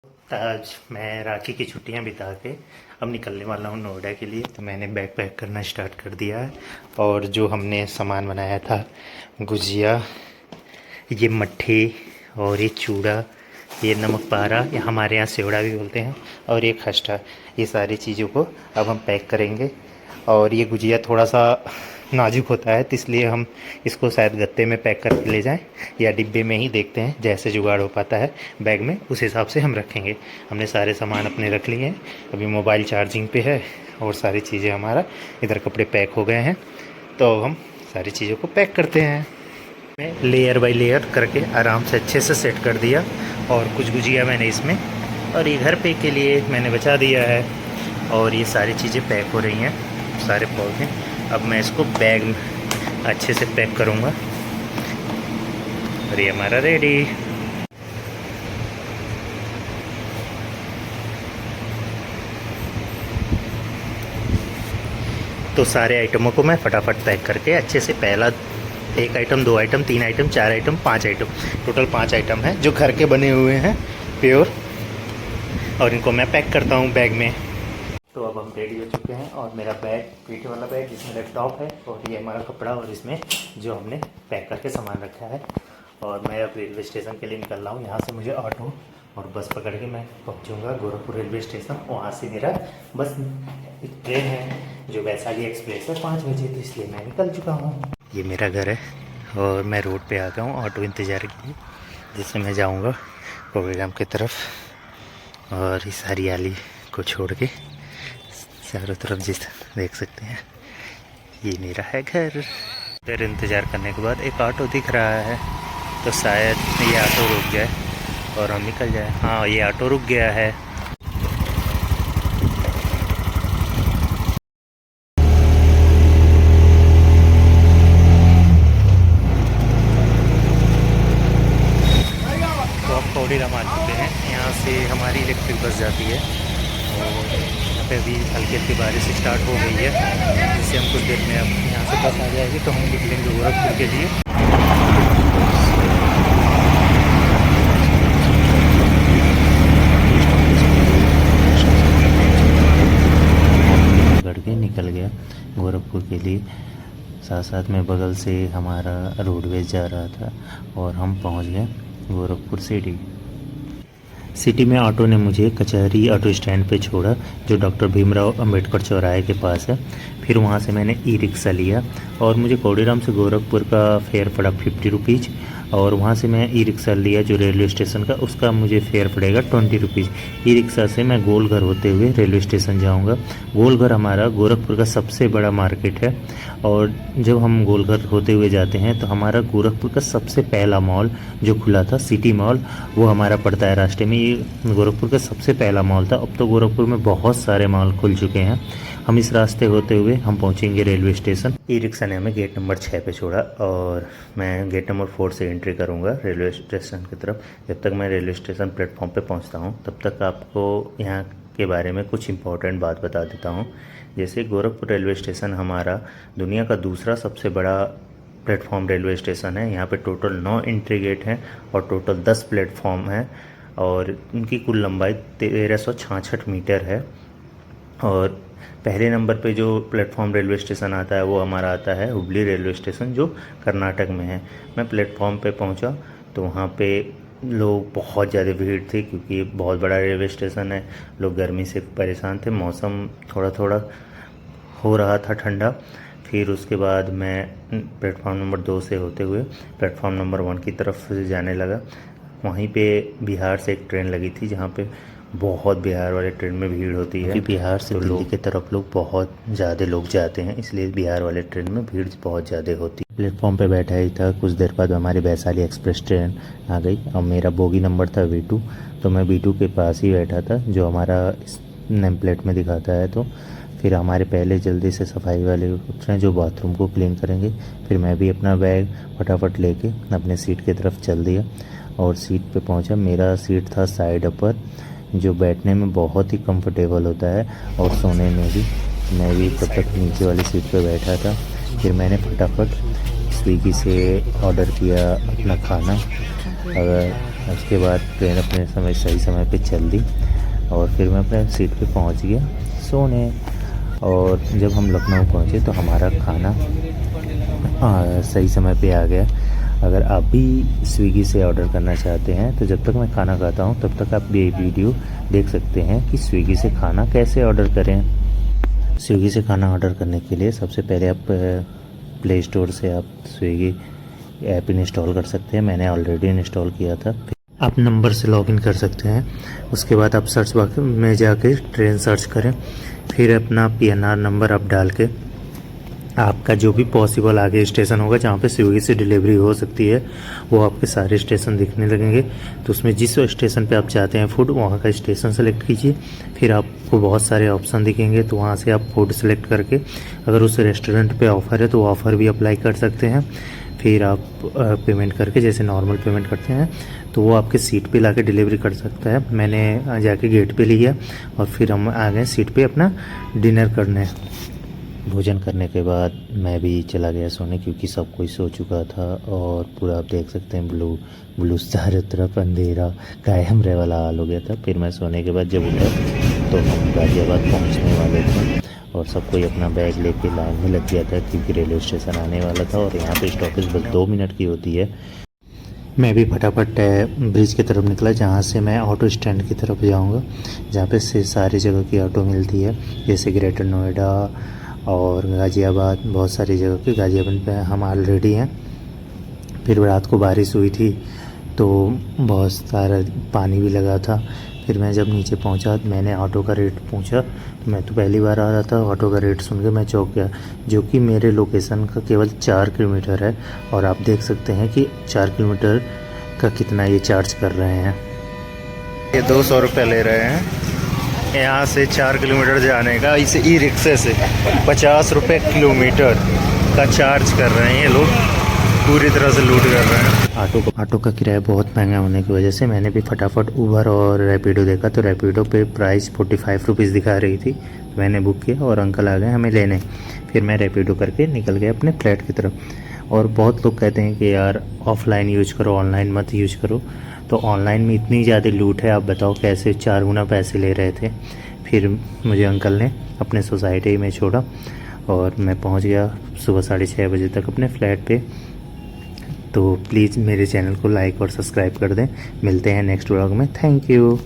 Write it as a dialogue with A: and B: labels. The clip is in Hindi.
A: आज मैं राखी की छुट्टियां बिता के अब निकलने वाला हूँ नोएडा के लिए। तो मैंने बैग पैक करना स्टार्ट कर दिया है। और जो हमने सामान बनाया था, गुजिया, ये मट्ठे और ये चूड़ा, ये नमक पारा, या हमारे यहाँ सेवड़ा भी बोलते हैं, और ये खस्ता, ये सारी चीज़ों को अब हम पैक करेंगे। और ये गुजिया थोड़ा सा नाजुक होता है, तो इसलिए हम इसको शायद गत्ते में पैक करके ले जाएं या डिब्बे में ही, देखते हैं जैसे जुगाड़ हो पाता है बैग में, उस हिसाब से हम रखेंगे। हमने सारे सामान अपने रख लिए हैं। अभी मोबाइल चार्जिंग पे है और सारी चीज़ें हमारा इधर, कपड़े पैक हो गए हैं। तो अब हम सारी चीज़ों को पैक करते हैं। मैं लेयर बाय लेयर करके आराम से अच्छे से सेट कर दिया। और कुछ गुजिया मैंने इसमें, और ये घर पे के लिए मैंने बचा दिया है। और ये सारी चीज़ें पैक हो रही हैं, सारे पौधे। अब मैं इसको बैग में अच्छे से पैक करूँगा। और ये हमारा रेडी। तो सारे आइटमों को मैं फटाफट पैक करके अच्छे से, पहला 1 item, 2 item, 3 item, 4 item, 5 item, total 5 item हैं जो घर के बने हुए हैं प्योर। और इनको मैं पैक करता हूँ बैग में। तो अब हम रेडी हो चुके हैं। और मेरा बैग, पीठे वाला बैग, जिसमें लैपटॉप है, और ये हमारा कपड़ा, और इसमें जो हमने पैक करके सामान रखा है। और मैं अब रेलवे स्टेशन के लिए निकल रहा हूँ। यहाँ से मुझे ऑटो और बस पकड़ के मैं पहुँचूँगा गोरखपुर रेलवे स्टेशन। वहाँ से मेरा बस, एक ट्रेन है जो वैशाली एक्सप्रेस है 5 बजे, तो इसलिए मैं निकल चुका हूँ। ये मेरा घर है और मैं रोड पे आ गया हूँ ऑटो इंतज़ार के लिए, जिससे मैं जाऊँगा प्रोग्राम की तरफ। और इस हरियाली को छोड़ के चारों तरफ जिस देख सकते हैं, ये मेरा है घर। फिर इंतज़ार करने के बाद एक ऑटो दिख रहा है, तो शायद ये ऑटो रुक जाए और हम निकल जाए। हाँ, ये ऑटो रुक गया है। तो अब कौड़ीराम आ चुके हैं। यहाँ से हमारी इलेक्ट्रिक बस जाती है। और यहाँ पे अभी हल्की हल्की बारिश स्टार्ट हो गई है, जिससे हम कुछ देर में, अब यहाँ से बस आ जाएगी तो हम निकलेंगे गोरखपुर के लिए। करके निकल गया गोरखपुर के लिए। साथ साथ में बगल से हमारा रोडवेज जा रहा था और हम पहुंच गए गोरखपुर सिटी में। ऑटो ने मुझे कचहरी ऑटो स्टैंड पे छोड़ा, जो डॉक्टर भीमराव अंबेडकर चौराहे के पास है। फिर वहाँ से मैंने ई रिक्शा लिया और मुझे कौड़ीराम से गोरखपुर का फेयर पड़ा 50 रुपीज़। और वहाँ से मैं ई रिक्शा लिया जो रेलवे स्टेशन का, उसका मुझे फेयर पड़ेगा 20 रुपीज़। ई रिक्शा से मैं गोलघर होते हुए रेलवे स्टेशन जाऊँगा। गोलघर हमारा गोरखपुर का सबसे बड़ा मार्केट है। और जब हम गोलघर होते हुए जाते हैं तो हमारा गोरखपुर का सबसे पहला मॉल जो खुला था, सिटी मॉल, वो हमारा पड़ता है रास्ते में। ये गोरखपुर का सबसे पहला मॉल था। अब तो गोरखपुर में बहुत सारे मॉल खुल चुके हैं। हम इस रास्ते होते हुए हम पहुंचेंगे रेलवे स्टेशन। ई रिक्शा ने हमें गेट नंबर 6 पे छोड़ा और मैं गेट नंबर 4 से एंट्री करूंगा रेलवे स्टेशन की तरफ। जब तक मैं रेलवे स्टेशन प्लेटफॉर्म पे पहुंचता हूं, तब तक आपको यहाँ के बारे में कुछ इंपॉर्टेंट बात बता देता हूँ। जैसे गोरखपुर रेलवे स्टेशन हमारा दुनिया का दूसरा सबसे बड़ा प्लेटफॉर्म रेलवे स्टेशन है। यहाँ पे टोटल 9 एंट्री गेट हैं और टोटल 10 प्लेटफॉर्म हैं। और उनकी कुल लंबाई 1366 मीटर है। और पहले नंबर पे जो प्लेटफॉर्म रेलवे स्टेशन आता है वो हमारा आता है हुबली रेलवे स्टेशन, जो कर्नाटक में है। मैं प्लेटफॉर्म पे पहुंचा तो वहाँ पे लोग, बहुत ज़्यादा भीड़ थी, क्योंकि बहुत बड़ा रेलवे स्टेशन है। लोग गर्मी से परेशान थे। मौसम थोड़ा थोड़ा हो रहा था ठंडा। फिर उसके बाद मैं प्लेटफॉर्म नंबर 2 से होते हुए प्लेटफॉर्म नंबर 1 की तरफ से जाने लगा। वहीं पे बिहार से एक ट्रेन लगी थी, जहाँ पे बहुत, बिहार वाले ट्रेन में भीड़ होती है। बिहार से दिल्ली की तरफ लोग, बहुत ज़्यादा लोग जाते हैं, इसलिए बिहार वाले ट्रेन में भीड़ बहुत ज़्यादा होती है। प्लेटफॉर्म पे बैठा ही था, कुछ देर बाद हमारी वैशाली एक्सप्रेस ट्रेन आ गई। अब मेरा बोगी नंबर था V2, तो मैं V2 के पास ही बैठा था, जो हमारा नेम प्लेट में दिखाता है। तो फिर हमारे पहले जल्दी से सफाई वाले उतरे जो बाथरूम को क्लीन करेंगे। फिर मैं भी अपना बैग फटाफट लेके अपने सीट की तरफ चल दिया और सीट पे पहुंचा। मेरा सीट था साइड अपर, जो बैठने में बहुत ही कंफर्टेबल होता है और सोने में भी। मैं भी तब तक नीचे वाली सीट पे बैठा था। फिर मैंने फटाफट स्विगी से ऑर्डर किया अपना खाना। अगर उसके बाद ट्रेन अपने सही समय पे चल दी और फिर मैं अपने सीट पे पहुंच गया सोने। और जब हम लखनऊ पहुंचे तो हमारा खाना सही समय पे आ गया। अगर आप भी स्विगी से ऑर्डर करना चाहते हैं तो जब तक मैं खाना खाता हूं तब तक आप ये वीडियो देख सकते हैं कि स्विगी से खाना कैसे ऑर्डर करें। स्विगी से खाना ऑर्डर करने के लिए सबसे पहले आप प्ले स्टोर से आप स्विगी ऐप इंस्टॉल कर सकते हैं। मैंने ऑलरेडी इंस्टॉल किया था। आप नंबर से लॉगिन कर सकते हैं। उसके बाद आप सर्च बॉक्स में जाके ट्रेन सर्च करें, फिर अपना PNR नंबर आप डाल के आपका जो भी पॉसिबल आगे स्टेशन होगा जहाँ पे स्विगी से डिलीवरी हो सकती है वो आपके सारे स्टेशन दिखने लगेंगे। तो उसमें जिस स्टेशन पे आप चाहते हैं फूड वहाँ का स्टेशन सेलेक्ट कीजिए। फिर आपको बहुत सारे ऑप्शन दिखेंगे तो वहाँ से आप फूड सेलेक्ट करके अगर उस रेस्टोरेंट पे ऑफ़र है तो ऑफ़र भी अप्लाई कर सकते हैं। फिर आप पेमेंट करके जैसे नॉर्मल पेमेंट करते हैं तो वो आपके सीट पे लाके डिलीवरी कर सकता है। मैंने जाके गेट पे लिया और फिर हम आ गए सीट पे अपना डिनर करने। भोजन करने के बाद मैं भी चला गया सोने क्योंकि सब कोई सो चुका था और पूरा आप देख सकते हैं ब्लू चारों तरफ अंधेरा कायम रहे वाला हाल हो गया था। फिर मैं सोने के बाद जब उठा तो हम गाज़ियाबाद पहुंचने वाले थे और सब कोई अपना बैग लेके लाइन में लग गया था क्योंकि रेलवे स्टेशन आने वाला था और यहाँ पे स्टॉपेज बस 2 मिनट की होती है। मैं भी फटाफट ब्रिज की तरफ निकला जहाँ से मैं ऑटो स्टैंड की तरफ जाऊँगा जहाँ पे से सारी जगह की ऑटो मिलती है जैसे ग्रेटर नोएडा और गाज़ियाबाद, बहुत सारी जगह की। गाज़ियाबाद पे हम ऑलरेडी हैं। फिर रात को बारिश हुई थी तो बहुत सारा पानी भी लगा था। फिर मैं जब नीचे पहुंचा मैंने ऑटो का रेट पूछा। मैं तो पहली बार आ रहा था, ऑटो का रेट सुन के मैं चौंक गया जो कि मेरे लोकेशन का केवल 4 किलोमीटर है और आप देख सकते हैं कि 4 किलोमीटर का कितना ये चार्ज कर रहे हैं। ये 200 रुपये ले रहे हैं यहाँ से 4 किलोमीटर जाने का। इस ई रिक्शे से 50 रुपये किलोमीटर का चार्ज कर रहे हैं ये लोग, पूरी तरह से लूट कर रहे हैं। ऑटो का किराया बहुत महंगा होने की वजह से मैंने भी फटाफट उबर और रैपिडो देखा तो रैपिडो पे प्राइस 45 रुपीज़ दिखा रही थी। मैंने बुक किया और अंकल आ गए हमें लेने। फिर मैं रैपिडो करके निकल गया अपने फ्लैट की तरफ। और बहुत लोग कहते हैं कि यार ऑफलाइन यूज करो, ऑनलाइन मत यूज करो। तो ऑनलाइन में इतनी ज़्यादा लूट है, आप बताओ कैसे 4 गुना पैसे ले रहे थे। फिर मुझे अंकल ने अपने सोसाइटी में छोड़ा और मैं पहुंच गया सुबह 6:30 बजे तक अपने फ्लैट पे। तो प्लीज़ मेरे चैनल को लाइक और सब्सक्राइब कर दें। मिलते हैं नेक्स्ट व्लॉग में। Thank you.